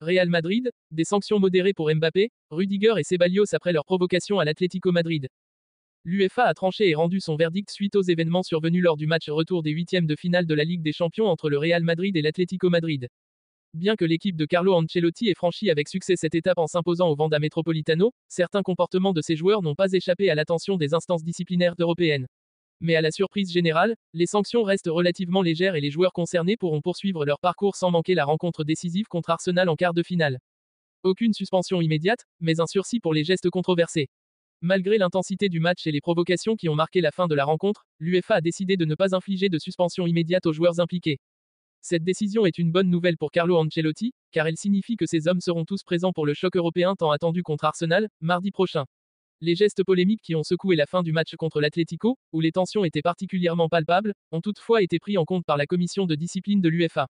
Real Madrid, des sanctions modérées pour Mbappé, Rudiger et Ceballos après leur provocation à l'Atlético Madrid. L'UEFA a tranché et rendu son verdict suite aux événements survenus lors du match retour des huitièmes de finale de la Ligue des Champions entre le Real Madrid et l'Atlético Madrid. Bien que l'équipe de Carlo Ancelotti ait franchi avec succès cette étape en s'imposant au Wanda Metropolitano, certains comportements de ses joueurs n'ont pas échappé à l'attention des instances disciplinaires européennes. Mais à la surprise générale, les sanctions restent relativement légères et les joueurs concernés pourront poursuivre leur parcours sans manquer la rencontre décisive contre Arsenal en quart de finale. Aucune suspension immédiate, mais un sursis pour les gestes controversés. Malgré l'intensité du match et les provocations qui ont marqué la fin de la rencontre, l'UEFA a décidé de ne pas infliger de suspension immédiate aux joueurs impliqués. Cette décision est une bonne nouvelle pour Carlo Ancelotti, car elle signifie que ces hommes seront tous présents pour le choc européen tant attendu contre Arsenal, mardi prochain. Les gestes polémiques qui ont secoué la fin du match contre l'Atlético, où les tensions étaient particulièrement palpables, ont toutefois été pris en compte par la commission de discipline de l'UEFA.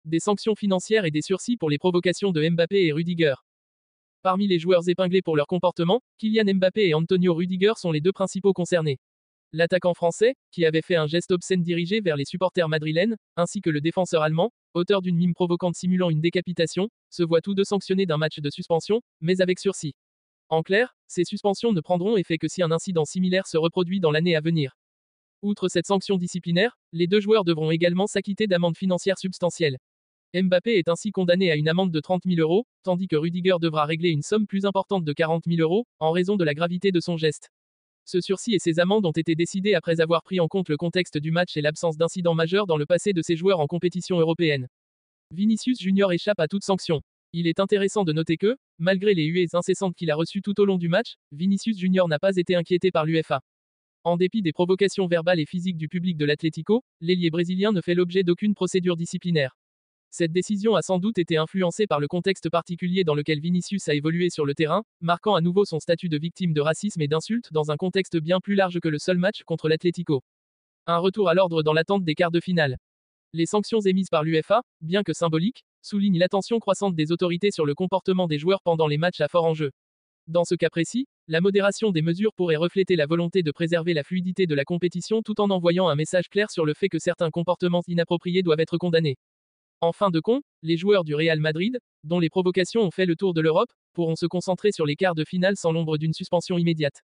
Des sanctions financières et des sursis pour les provocations de Mbappé et Rudiger. Parmi les joueurs épinglés pour leur comportement, Kylian Mbappé et Antonio Rudiger sont les deux principaux concernés. L'attaquant français, qui avait fait un geste obscène dirigé vers les supporters madrilènes, ainsi que le défenseur allemand, auteur d'une mime provocante simulant une décapitation, se voient tous deux sanctionnés d'un match de suspension, mais avec sursis. En clair, ces suspensions ne prendront effet que si un incident similaire se reproduit dans l'année à venir. Outre cette sanction disciplinaire, les deux joueurs devront également s'acquitter d'amendes financières substantielles. Mbappé est ainsi condamné à une amende de 30 000 euros, tandis que Rudiger devra régler une somme plus importante de 40 000 euros, en raison de la gravité de son geste. Ce sursis et ces amendes ont été décidés après avoir pris en compte le contexte du match et l'absence d'incidents majeurs dans le passé de ces joueurs en compétition européenne. Vinicius Junior échappe à toute sanction. Il est intéressant de noter que, malgré les huées incessantes qu'il a reçues tout au long du match, Vinicius Junior n'a pas été inquiété par l'UEFA. En dépit des provocations verbales et physiques du public de l'Atlético, l'ailier brésilien ne fait l'objet d'aucune procédure disciplinaire. Cette décision a sans doute été influencée par le contexte particulier dans lequel Vinicius a évolué sur le terrain, marquant à nouveau son statut de victime de racisme et d'insultes dans un contexte bien plus large que le seul match contre l'Atlético. Un retour à l'ordre dans l'attente des quarts de finale. Les sanctions émises par l'UEFA, bien que symboliques, soulignent l'attention croissante des autorités sur le comportement des joueurs pendant les matchs à fort enjeu. Dans ce cas précis, la modération des mesures pourrait refléter la volonté de préserver la fluidité de la compétition tout en envoyant un message clair sur le fait que certains comportements inappropriés doivent être condamnés. En fin de compte, les joueurs du Real Madrid, dont les provocations ont fait le tour de l'Europe, pourront se concentrer sur les quarts de finale sans l'ombre d'une suspension immédiate.